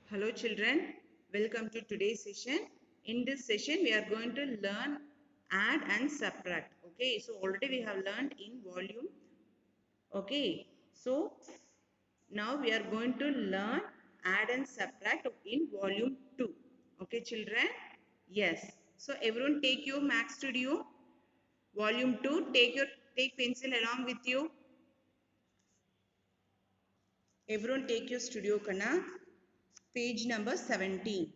Hello children, welcome to today's session. In this session we are going to learn add and subtract. Okay, so already we have learned in volume. Okay, so now we are going to learn add and subtract in volume 2. Okay children? Yes. So everyone take your Max Studio volume 2. Take pencil along with you. Everyone take your studio kana page number 17.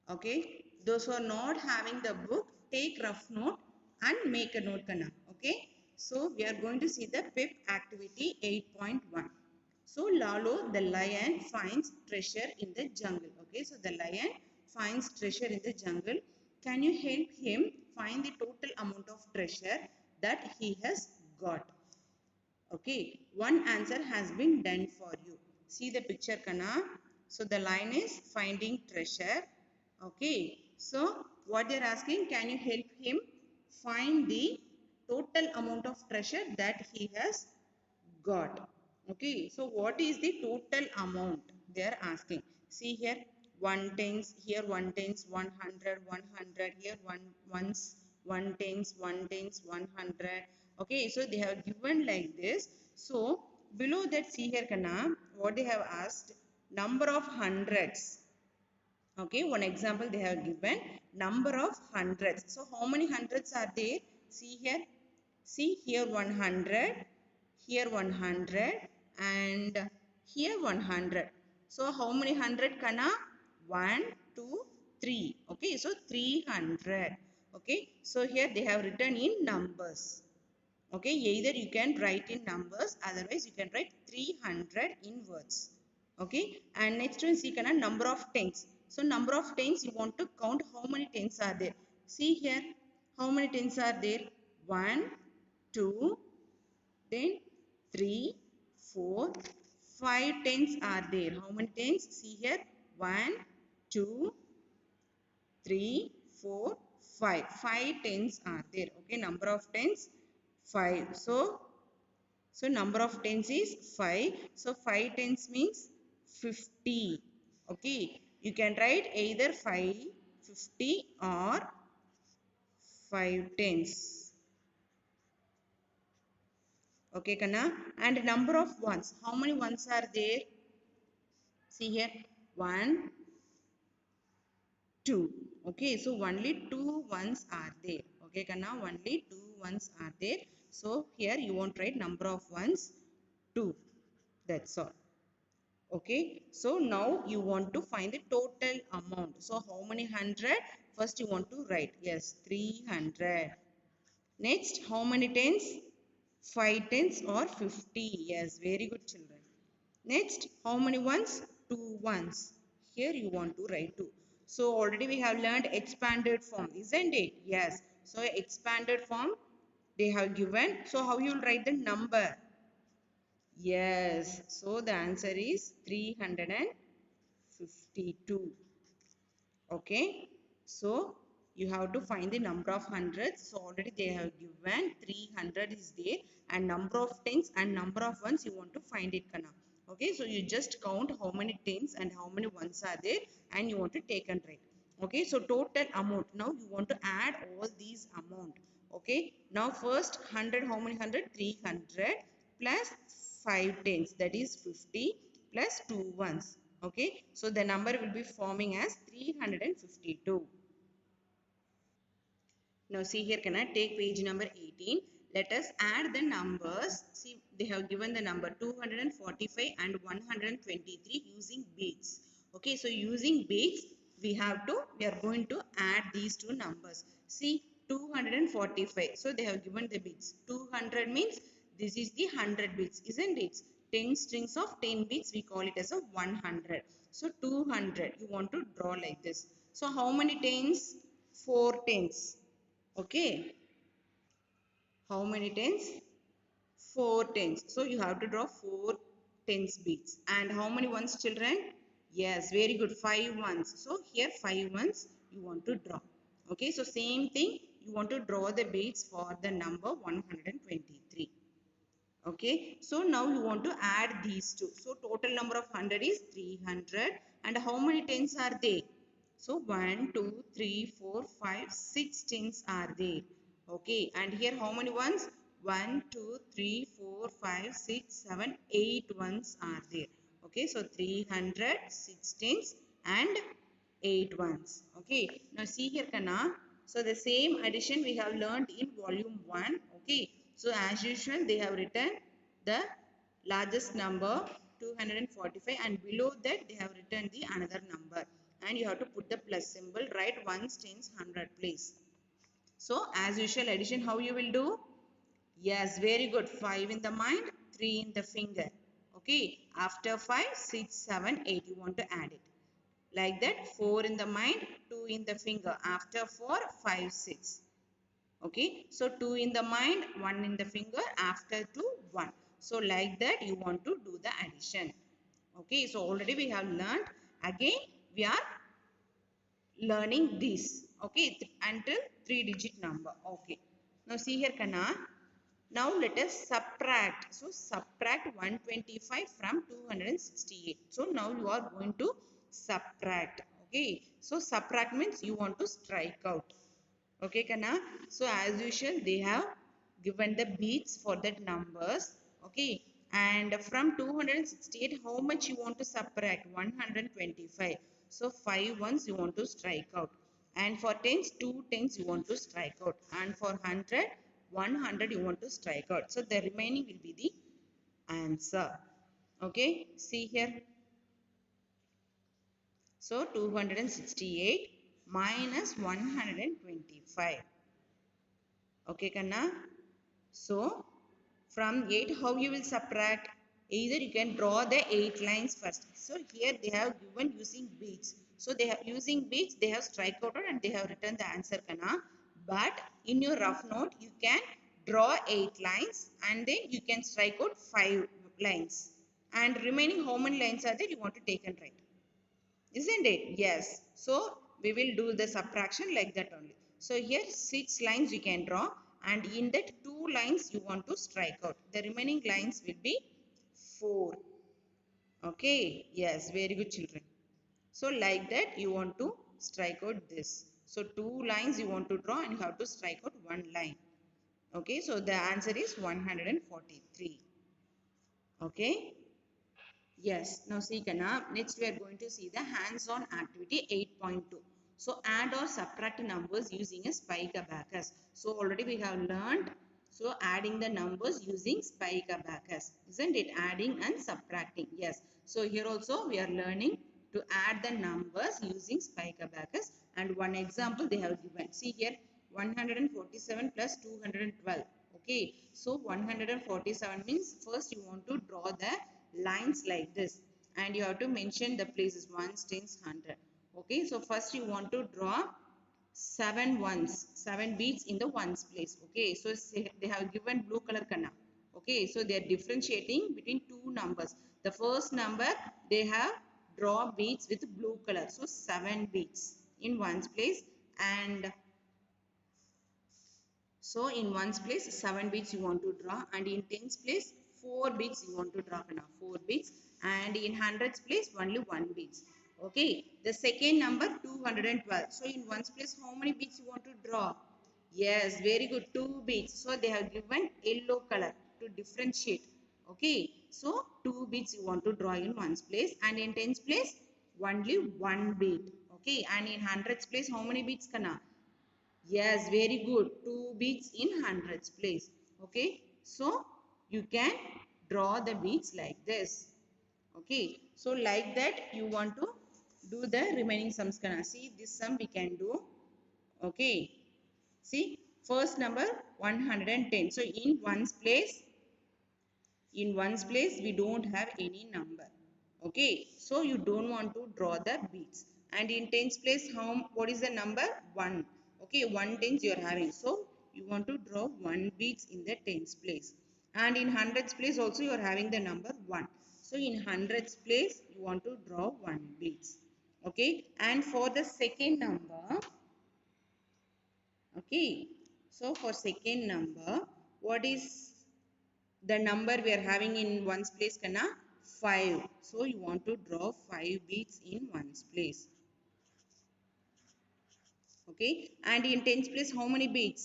Okay, those who are not having the book, take rough note and make a note kana. Okay, so we are going to see the PIP activity 8.1. So Lalo the lion finds treasure in the jungle. Okay, so the lion finds treasure in the jungle. Can you help him find the total amount of treasure that he has got? Okay, one answer has been done for you. See the picture kana. So the lion is finding treasure. Okay, so what they are asking, can you help him find the total amount of treasure that he has got? Okay, so what is the total amount they are asking? See here, one tens, here one tens, 100, 100, here one ones, one tens, 100. Okay, so they have given like this. So below that, see here kana, what they have asked, number of hundreds. Okay, one example they have given number of hundreds. So how many hundreds are there? See here. See here 100, here 100 and here 100. So how many hundred kana? 1, 2, 3. Okay, so 300. Okay, so here they have written in numbers. Okay, either you can write in numbers, otherwise you can write 300 in words. Okay, and next one see kana number of tens. So number of tens you want to count how many tens are there. See here, how many tens are there? 1, 2, then 3, 4, 5 tens are there. How many tens? See here, 1, 2, 3, 4, 5. 5 tens are there. Okay, number of tens 5. So number of tens is 5. So 5 tens means 50. Okay, you can write either 5, 50 or 5 tens. Okay, Kana. And number of ones. How many ones are there? See here, 1, 2. Okay, so only 2 ones are there. Okay, Kana, only 2 ones are there. So here you won't write number of ones 2. That's all. Okay, so now you want to find the total amount. So how many hundred? First you want to write. Yes, 300. Next, how many tens? 5 tens or 50. Yes, very good children. Next, how many ones? 2 ones. Here you want to write 2. So already we have learned expanded form, isn't it? Yes. So expanded form they have given. So how you will write the number? Yes. So the answer is 352. Okay. So you have to find the number of hundreds. So already they have given 300 is there, and number of tens and number of ones you want to find it kana. Okay, so you just count how many tens and how many ones are there and you want to take and write. Okay, so total amount. Now you want to add all these amount. Okay, now first 100, how many 100? 300 plus 5 tens, that is 50 plus 2 ones. Okay, so the number will be forming as 352. Now see here, can I take page number 18? Let us add the numbers. See, they have given the number 245 and 123 using beads. Okay, so using beads, we are going to add these two numbers. See, 245. So they have given the beads. 200 means this is the 100 beads, isn't it? 10 strings of 10 beads, we call it as a 100. So 200, you want to draw like this. So how many tens? 4 tens. Okay. How many tens? 4 tens. So you have to draw 4 tens beads. And how many ones, children? Yes, very good. 5 ones. So here 5 ones you want to draw. Okay, so same thing. You want to draw the beads for the number 123. Okay, so now you want to add these two. So total number of 100 is 300. And how many tens are there? So 1, 2, 3, 4, 5, 6 tens are there. Okay, and here how many ones? 1, 2, 3, 4, 5, 6, 7, 8 ones are there. Okay, so 300, 6 tens and 8 ones. Okay, now see here Kana. So the same addition we have learned in volume 1. Okay, so as usual they have written the largest number 245 and below that they have written the another number and you have to put the plus symbol, write ones, tens, 100 place. So as usual addition how you will do? Yes, very good. 5 in the mind, 3 in the finger. Okay, after 5, 6, 7, 8 you want to add it. Like that 4 in the mind, 2 in the finger. After 4, 5, 6. Okay, so 2 in the mind, 1 in the finger. After 2, 1. So like that you want to do the addition. Okay, so already we have learned. Again we are learning this. Okay, until 3-digit number. Okay, now see here Kana. Now let us subtract. So subtract 125 from 268. So now you are going to subtract. Okay, so subtract means you want to strike out. Okay Kana. So as usual they have given the beats for that numbers. Okay, and from 268 how much you want to subtract? 125. So 5 ones you want to strike out, and for tens 2 tens you want to strike out, and for 100 100 you want to strike out. So the remaining will be the answer. Okay, see here. So 268 minus 125. Okay Kanna. So from 8 how you will subtract? Either you can draw the 8 lines first. So here they have given using beads. So they have using beads, they have strike out and they have written the answer Kana. But in your rough note you can draw 8 lines and then you can strike out 5 lines. And remaining how many lines are there you want to take and write. Isn't it? Yes. So we will do the subtraction like that only. So here 6 lines you can draw and in that 2 lines you want to strike out. The remaining lines will be 4. Okay. Yes. Very good children. So like that you want to strike out this. So 2 lines you want to draw and you have to strike out 1 line. Okay. So the answer is 143. Okay. Yes, now see Kana, next we are going to see the hands-on activity 8.2. So add or subtract numbers using a spike abacus. So already we have learned, so adding the numbers using spike abacus. Isn't it? Adding and subtracting. Yes. So here also we are learning to add the numbers using spike abacus. And one example they have given. See here 147 plus 212. Okay. So 147 means first you want to draw the lines like this and you have to mention the places ones, tens, 100. Okay, so first you want to draw 7 ones, 7 beads in the ones place. Okay, so they have given blue color Kana. Okay, so they are differentiating between two numbers. The first number they have draw beads with blue color, so 7 beads in ones place. And so in ones place 7 beads you want to draw, and in tens place 4 beads you want to draw now, 4 beads, and in hundreds place only 1 beads. Okay, the second number 212. So in ones place how many beads you want to draw? Yes, very good, 2 beads. So they have given yellow color to differentiate. Okay, so 2 beads you want to draw in ones place, and in tens place only 1 bead. Okay, and in hundreds place how many beads Kana? Yes, very good. 2 beads in hundreds place. Okay. So, you can draw the beads like this. Okay. So, like that you want to do the remaining sums. See, this sum we can do. Okay. See, first number 110. So, in ones place we don't have any number. Okay, so you don't want to draw the beads. And in tens place what is the number? 1. Okay, 1 tens you are having, so you want to draw 1 beads in the tens place. And in hundreds place also you are having the number 1, so in hundreds place you want to draw 1 beads. Okay, and for the second number, okay, so for second number what is the number we are having in ones place kana 5. So you want to draw 5 beads in ones place. Okay, and in tens place how many beads?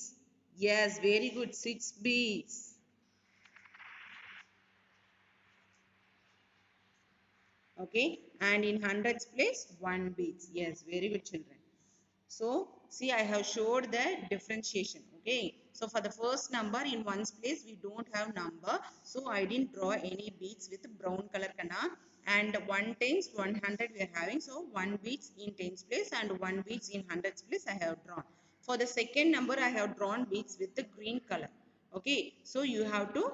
Yes, very good, 6 beads. Okay, and in hundreds place 1 beads. Yes, very good children. So see, I have showed the differentiation. Okay, so for the first number in ones place we don't have number, so I didn't draw any beads with brown color kana. And 1 tens 100 we are having, so 1 beads in tens place and 1 beads in hundreds place I have drawn. For the second number I have drawn beads with the green color. Okay, so you have to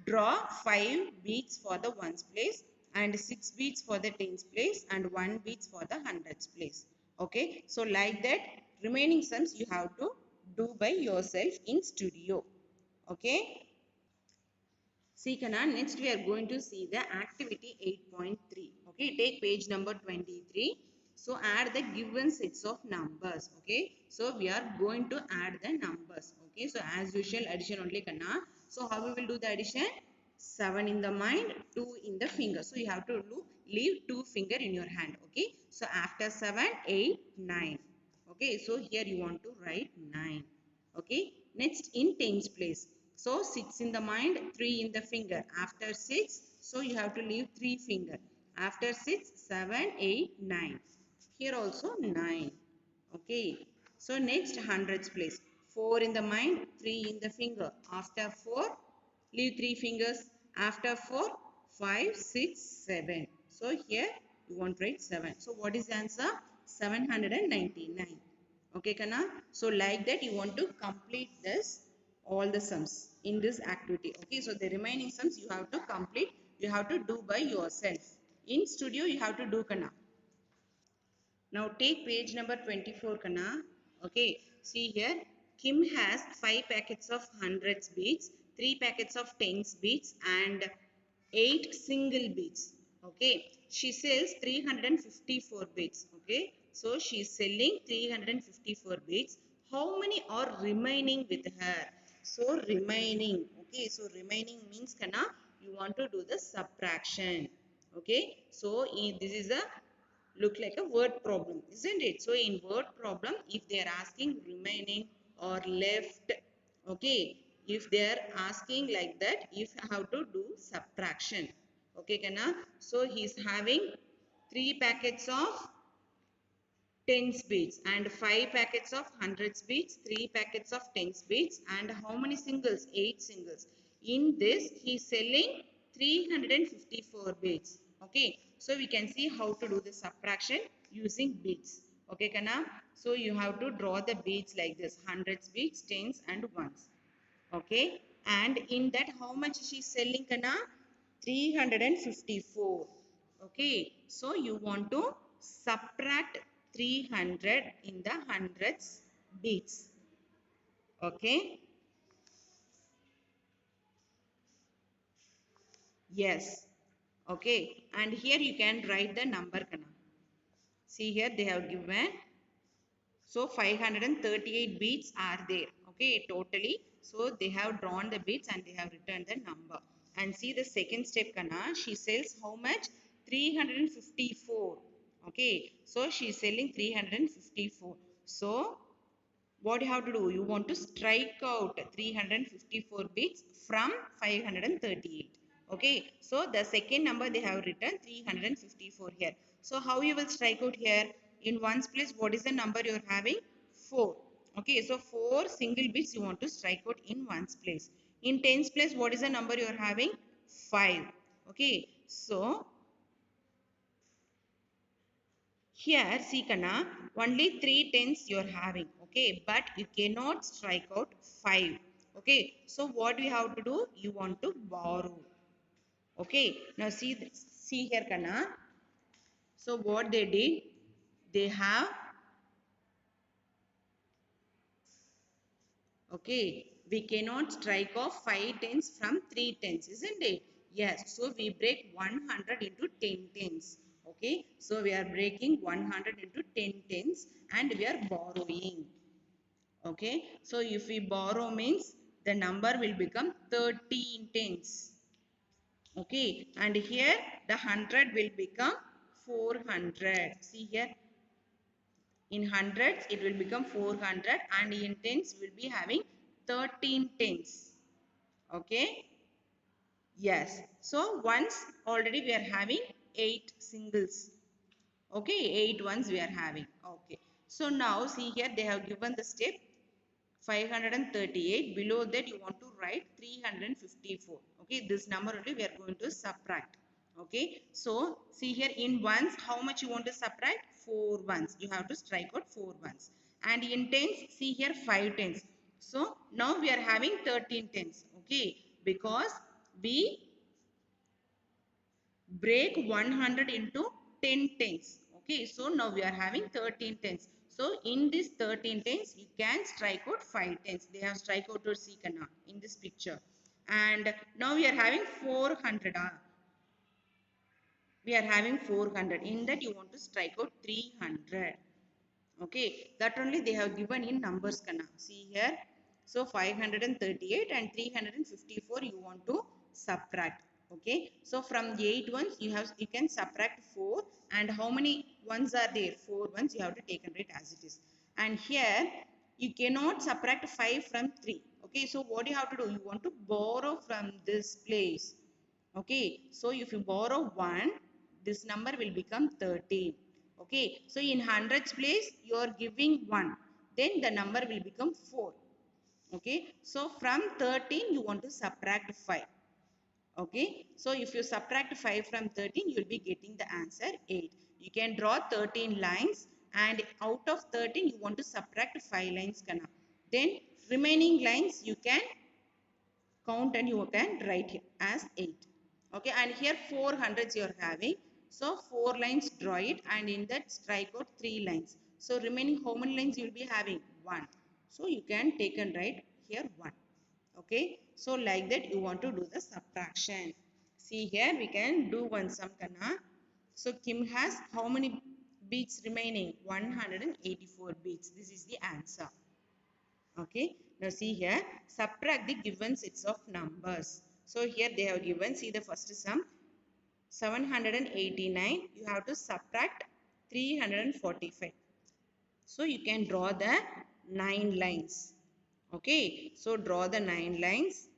draw 5 beads for the ones place and 6 beads for the tens place and 1 beads for the hundreds place. Okay, so like that remaining sums you have to do by yourself in studio. Okay, see kana, next we are going to see the activity 8.3. Okay, take page number 23. So add the given sets of numbers. Okay, so we are going to add the numbers. Okay, so as usual addition only kana. So how we will do the addition? 7 in the mind, 2 in the finger. So you have to leave 2 finger in your hand. Okay, so after 7 8 9. Okay, so here you want to write 9. Okay, next in tens place. So 6 in the mind, 3 in the finger. After 6, so you have to leave 3 finger. After 6 7 8 9. Here also 9. Okay, so next hundreds place. 4 in the mind, 3 in the finger. After 4, leave 3 fingers. After 4 5 6 7. So here you want to write 7. So what is the answer? 799. Okay kana, so like that you want to complete this all the sums in this activity. Okay, so the remaining sums you have to complete, you have to do by yourself in studio, you have to do kana. Now take page number 24 kana. Okay, see here, Kim has 5 packets of hundreds beads, 3 packets of tens beads and 8 single beads. Okay, she sells 354 beads. Okay, so she is selling 354 beads. How many are remaining with her? So remaining. Okay, so remaining means kana, you want to do the subtraction. Okay, so this is a look like a word problem, isn't it? So in word problem, if they are asking remaining or left, okay, if they are asking like that, if how to do subtraction. Okay kana, so he is having 3 packets of tens beads and 5 packets of hundreds beads, 3 packets of tens beads and how many singles? 8 singles. In this he is selling 354 beads. Okay, so we can see how to do the subtraction using beads. Okay kana, so you have to draw the beads like this, hundreds beads, tens and ones. Okay, and in that how much she is selling kana? 354. Okay, so you want to subtract 300 in the hundreds beads. Okay, yes. Okay, and here you can write the number kana. See here they have given, so 538 beads are there. Okay, totally. So they have drawn the beads and they have written the number. And see the second step kana, she sells how much? 354. Okay, so she is selling 354. So what you have to do? You want to strike out 354 beads from 538. Okay, so the second number they have written 354 here. So how you will strike out here? In ones place, what is the number you are having? 4. Okay, so 4 single beads you want to strike out in ones place. In tens place, what is the number you are having? 5. Okay, so here, see kana, only 3 tens you are having. Okay, but you cannot strike out 5. Okay, so what we have to do? You want to borrow. Okay, now see this, see here kana. So what they did? They have, okay, we cannot strike off 5 tens from 3 tens, isn't it? Yes, so we break 100 into 10 tens. Okay, so we are breaking 100 into 10 tens and we are borrowing. Okay, so if we borrow means the number will become 13 tens. Okay, and here the 100 will become 400. See here, in hundreds it will become 400, and in tens will be having 13 tens. Okay, yes. So once already we are having 8 singles. Okay, 8 ones we are having. Okay, so now see here they have given the step 538. Below that you want to write 354. Okay, this number only we are going to subtract. Okay, so see here in ones how much you want to subtract? 4 ones. You have to strike out 4 ones. And in tens, see here 5 tens. So now we are having 13 tens. Okay, because we break 100 into 10 tens. Okay, so now we are having 13 tens. So in this 13 tens you can strike out 5 tens. They have strike out or Sikana in this picture. And now we are having 400. We are having 400. In that you want to strike out 300. Okay, that only they have given in numbers kana. See here. So 538 and 354 you want to subtract. Okay, so from the 8 ones you can subtract 4, and how many ones are there? 4 ones you have to take and write as it is. And here you cannot subtract 5 from 3. Okay, so what you have to do? You want to borrow from this place. Okay, so if you borrow 1, this number will become 13. Okay, so in hundreds place you are giving 1, then the number will become 4. Okay, so from 13 you want to subtract 5. Okay, so if you subtract 5 from 13 you will be getting the answer 8. You can draw 13 lines, and out of 13 you want to subtract 5 lines kana. Then remaining lines you can count and you can write it as 8. Okay, and here 400s you are having. So 4 lines draw it, and in that strike out 3 lines. So remaining how many lines you will be having? 1. So you can take and write here 1. Okay, so like that you want to do the subtraction. See here we can do one sum kana. So Kim has how many beats remaining? 184 beats. This is the answer. Okay, now see here, subtract the given sets of numbers. So here they have given, see the first sum, 789. You have to subtract 345. So you can draw the 9 lines. Okay, so draw the 9 lines.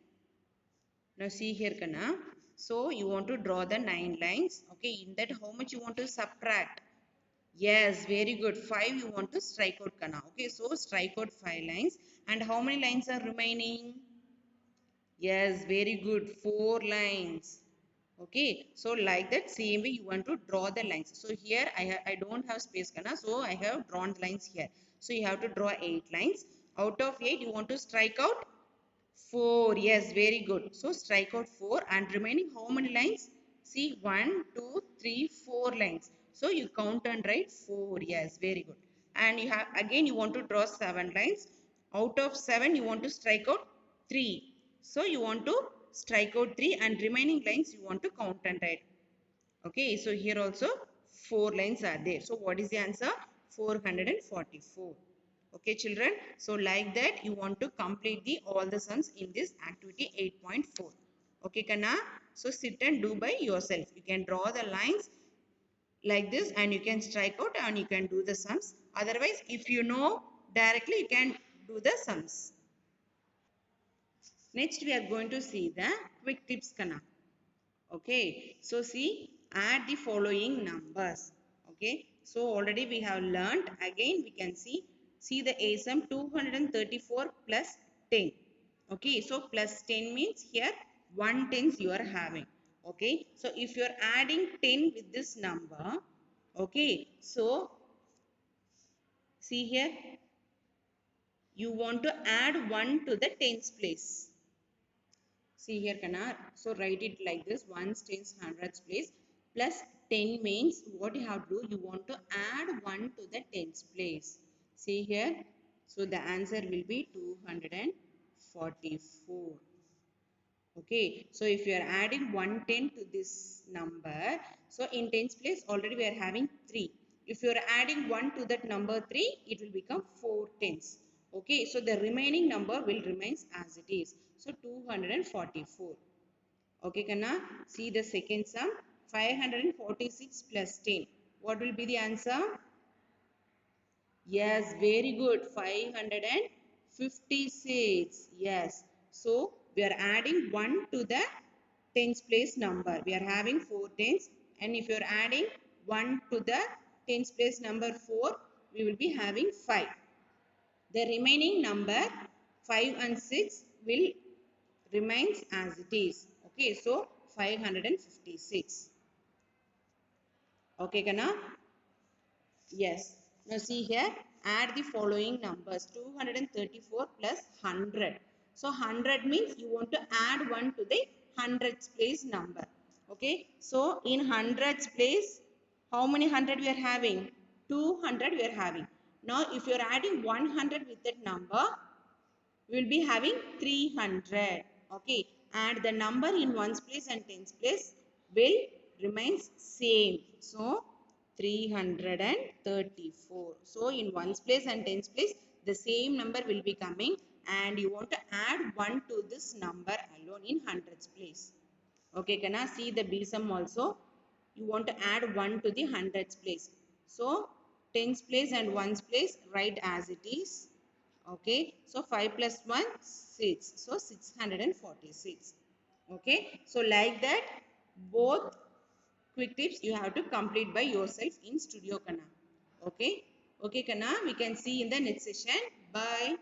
Now see here kana. So you want to draw the 9 lines. Okay, in that how much you want to subtract? Yes, very good. 5 you want to strike out kana. Okay, so strike out 5 lines. And how many lines are remaining? Yes, very good. 4 lines. Okay, so like that same way you want to draw the lines. So here I don't have space kana, so I have drawn lines here. So you have to draw 8 lines. Out of 8 you want to strike out 4. Yes, very good. So strike out 4, and remaining how many lines? See 1, 2, 3, 4 lines. So you count and write 4. Yes, very good. And you have again you want to draw 7 lines. Out of 7 you want to strike out 3. So you want to strike out 3, and remaining lines you want to count and write. Okay, so here also 4 lines are there. So what is the answer? 444. Okay children, so like that you want to complete the all the sums in this activity 8.4. Okay Kana, so sit and do by yourself. You can draw the lines like this, and you can strike out, and you can do the sums. Otherwise if you know directly you can do the sums. Next we are going to see the quick tips Kana. Okay, so see, add the following numbers. Okay, so already we have learnt. Again we can see the A sum 234 plus 10. Okay, so plus 10 means here 1 tens you are having. Okay, so if you are adding 10 with this number, okay, so see here, you want to add 1 to the tens place. See here, Kana. So write it like this: ones, tens, hundreds place plus 10 means what you have to do? You want to add 1 to the tens place. See here. So the answer will be 244. Okay. So if you are adding 110 to this number, so in tens place already we are having 3. If you are adding 1 to that number 3, it will become 4 tens. Okay, so the remaining number will remains as it is. So 244. Okay, Kanna. See the second sum. 546 plus 10. What will be the answer? Yes, very good. 556. Yes. So, we are adding 1 to the tens place number. We are having 4 tens. And if you are adding 1 to the tens place number 4, we will be having 5. The remaining number 5 and 6 will remains as it is. Okay, so 556. Okay, Kana? Yes. Now see here, add the following numbers. 234 plus 100. So 100 means you want to add 1 to the hundreds place number. Okay. So in hundreds place, how many 100 we are having? 200 we are having. Now if you are adding 100 with that number, we will be having 300. Okay. And the number in ones place and tens place will remains same. So 334. So in ones place and tens place, the same number will be coming, and you want to add 1 to this number alone in hundreds place. Okay, can I see the B sum also? You want to add 1 to the hundreds place. So tens place and ones place, write as it is. Okay, so 5 plus 1, 6. So 646. Okay, so like that, both quick tips you have to complete by yourself in Studio Kanna. Okay, okay Kanna, we can see in the next session. Bye.